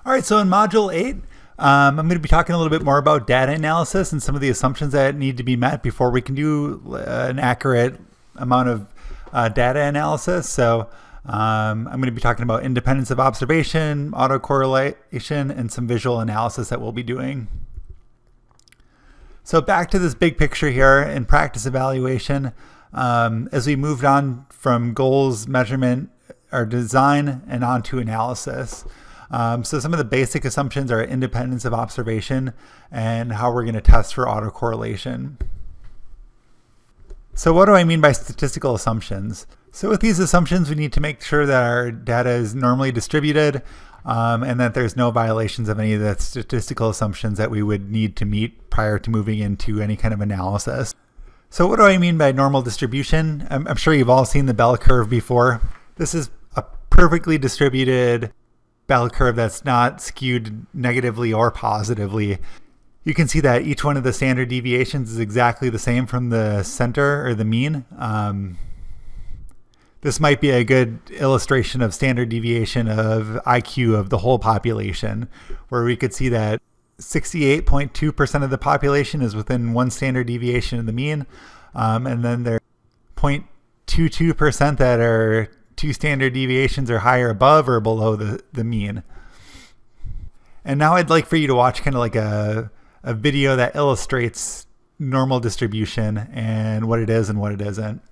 All right, so in Module 8, I'm going to be talking a little bit more about data analysis and some of the assumptions that need to be met before we can do an accurate amount of data analysis. So I'm going to be talking about independence of observation, autocorrelation, and some visual analysis that we'll be doing. So back to this big picture here in practice evaluation, as we moved on from goals, measurement, or design, and on to analysis. So some of the basic assumptions are independence of observation and how we're going to test for autocorrelation. So what do I mean by statistical assumptions? So with these assumptions, we need to make sure that our data is normally distributed and that there's no violations of any of the statistical assumptions that we would need to meet prior to moving into any kind of analysis. So what do I mean by normal distribution? I'm sure you've all seen the bell curve before. This is a perfectly distributed bell curve that's not skewed negatively or positively. You can see that each one of the standard deviations is exactly the same from the center or the mean. This might be a good illustration of standard deviation of IQ of the whole population, where we could see that 68.2% of the population is within one standard deviation of the mean, and then there are 0.22% that are two standard deviations are higher above or below the mean. And now I'd like for you to watch kind of like a video that illustrates normal distribution and what it is and what it isn't.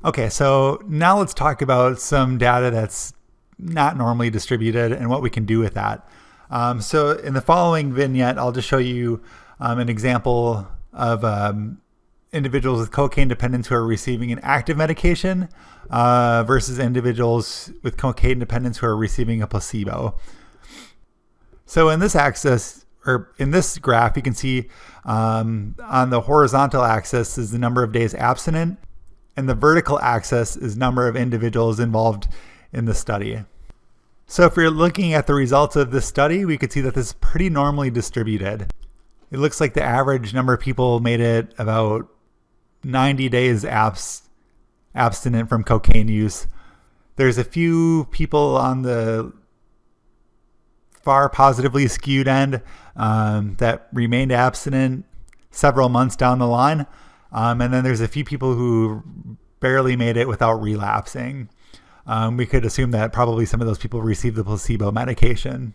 Okay, so now let's talk about some data that's not normally distributed and what we can do with that. So in the following vignette, I'll just show you an example of individuals with cocaine dependence who are receiving an active medication versus individuals with cocaine dependence who are receiving a placebo. So in this axis, or in this graph, you can see on the horizontal axis is the number of days abstinent, and the vertical axis is number of individuals involved in the study. So if we're looking at the results of this study, we could see that this is pretty normally distributed. it looks like the average number of people made it about 90 days abstinent from cocaine use. There's a few people on the far positively skewed end that remained abstinent several months down the line. And then there's a few people who barely made it without relapsing. We could assume that probably some of those people received the placebo medication.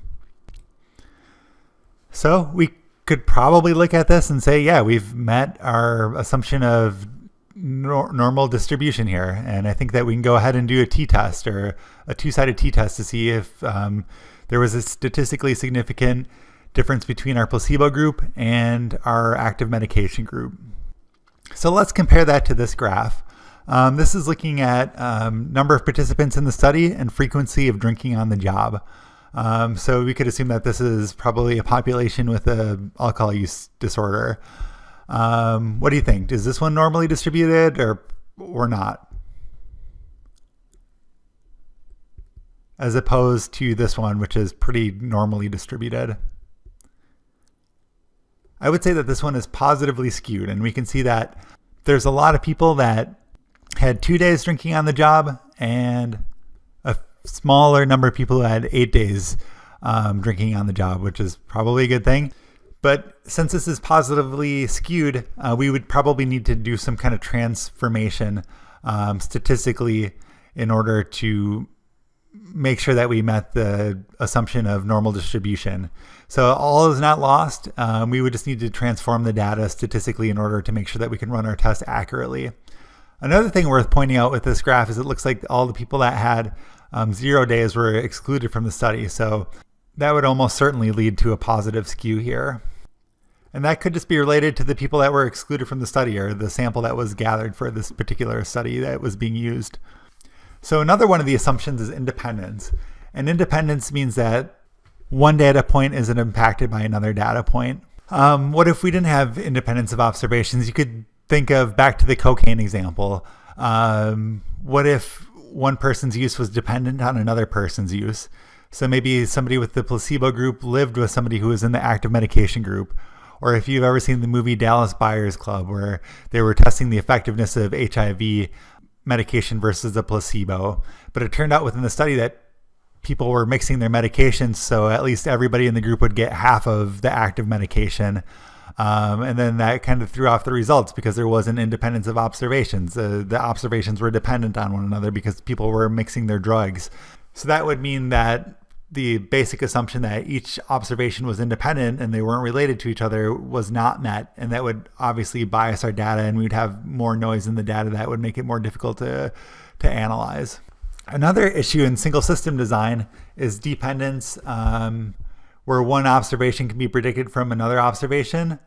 So we could probably look at this and say, yeah, we've met our assumption of normal distribution here. And I think that we can go ahead and do a t-test, or a two-sided t-test, to see if there was a statistically significant difference between our placebo group and our active medication group. So let's compare that to this graph. This is looking at number of participants in the study and frequency of drinking on the job. So we could assume that this is probably a population with a alcohol use disorder. What do you think? Is this one normally distributed or not? As opposed to this one, which is pretty normally distributed. I would say that this one is positively skewed, and we can see that there's a lot of people that had 2 days drinking on the job, and a smaller number of people who had 8 days drinking on the job, which is probably a good thing. But since this is positively skewed, we would probably need to do some kind of transformation statistically in order to make sure that we met the assumption of normal distribution. So all is not lost. We would just need to transform the data statistically in order to make sure that we can run our test accurately. Another thing worth pointing out with this graph is it looks like all the people that had 0 days were excluded from the study. So that would almost certainly lead to a positive skew here. And that could just be related to the people that were excluded from the study, or the sample that was gathered for this particular study that was being used. So another one of the assumptions is independence. And independence means that one data point isn't impacted by another data point. What if we didn't have independence of observations? You could think of back to the cocaine example. What if one person's use was dependent on another person's use? So maybe somebody with the placebo group lived with somebody who was in the active medication group. Or if you've ever seen the movie Dallas Buyers Club, where they were testing the effectiveness of HIV medication versus a placebo. But it turned out within the study that people were mixing their medications, so at least everybody in the group would get half of the active medication. And then that kind of threw off the results because there wasn't independence of observations. The observations were dependent on one another because people were mixing their drugs. So that would mean that the basic assumption that each observation was independent and they weren't related to each other was not met. And that would obviously bias our data, and we'd have more noise in the data that would make it more difficult to analyze. Another issue in single system design is dependence, where one observation can be predicted from another observation,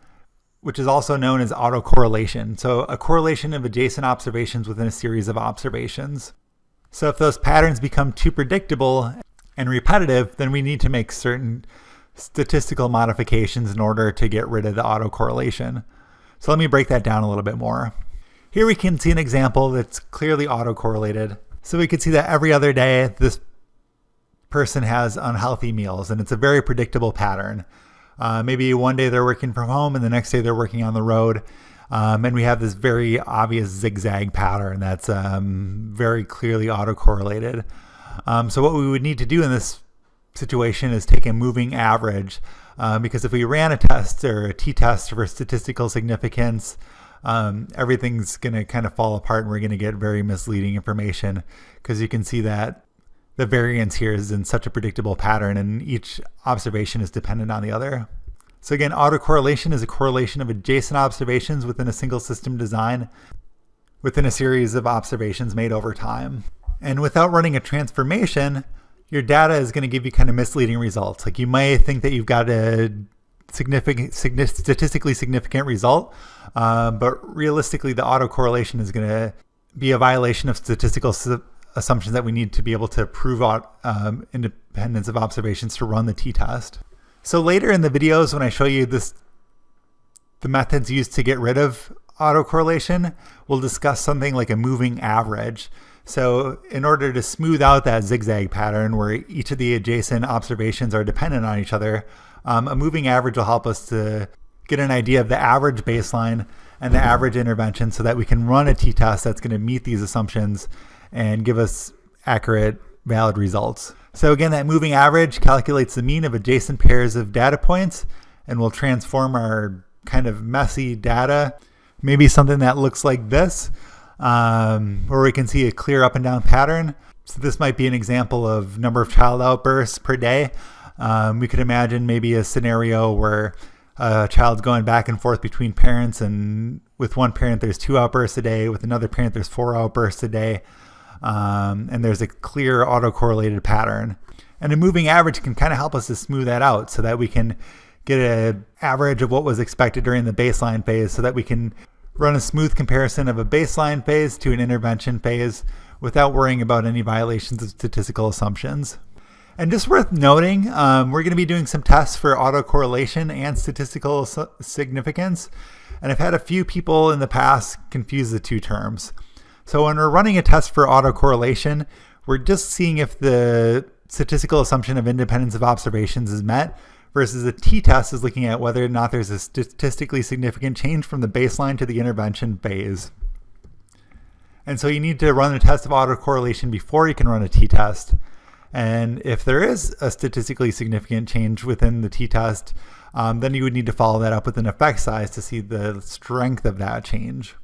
which is also known as autocorrelation. So a correlation of adjacent observations within a series of observations. So if those patterns become too predictable and repetitive, then we need to make certain statistical modifications in order to get rid of the autocorrelation. So let me break that down a little bit more. Here we can see an example that's clearly autocorrelated. So we can see that every other day this person has unhealthy meals, and it's a very predictable pattern. Maybe one day they're working from home and the next day they're working on the road. And we have this very obvious zigzag pattern that's very clearly autocorrelated. So what we would need to do in this situation is take a moving average, because if we ran a test or a t-test for statistical significance, everything's going to kind of fall apart and we're going to get very misleading information, because you can see that the variance here is in such a predictable pattern and each observation is dependent on the other. So again, autocorrelation is a correlation of adjacent observations within a single system design within a series of observations made over time. And without running a transformation, your data is going to give you kind of misleading results. Like you may think that you've got a statistically significant result, but realistically the autocorrelation is going to be a violation of statistical assumptions that we need to be able to prove out independence of observations to run the t-test. So later in the videos, when I show you the methods used to get rid of autocorrelation, we'll discuss something like a moving average. So in order to smooth out that zigzag pattern where each of the adjacent observations are dependent on each other, a moving average will help us to get an idea of the average baseline and the average intervention so that we can run a t-test that's going to meet these assumptions and give us accurate, valid results. So again, that moving average calculates the mean of adjacent pairs of data points and will transform our kind of messy data, maybe something that looks like this, where we can see a clear up and down pattern. So this might be an example of number of child outbursts per day. We could imagine maybe a scenario where a child's going back and forth between parents, and with one parent there's 2 outbursts a day, with another parent there's 4 outbursts a day, and there's a clear autocorrelated pattern. And a moving average can kind of help us to smooth that out so that we can get an average of what was expected during the baseline phase, so that we can run a smooth comparison of a baseline phase to an intervention phase without worrying about any violations of statistical assumptions. And just worth noting, we're going to be doing some tests for autocorrelation and statistical significance. And I've had a few people in the past confuse the two terms. So when we're running a test for autocorrelation, we're just seeing if the statistical assumption of independence of observations is met, versus a t-test is looking at whether or not there's a statistically significant change from the baseline to the intervention phase. And so you need to run a test of autocorrelation before you can run a t-test. And if there is a statistically significant change within the t-test, then you would need to follow that up with an effect size to see the strength of that change.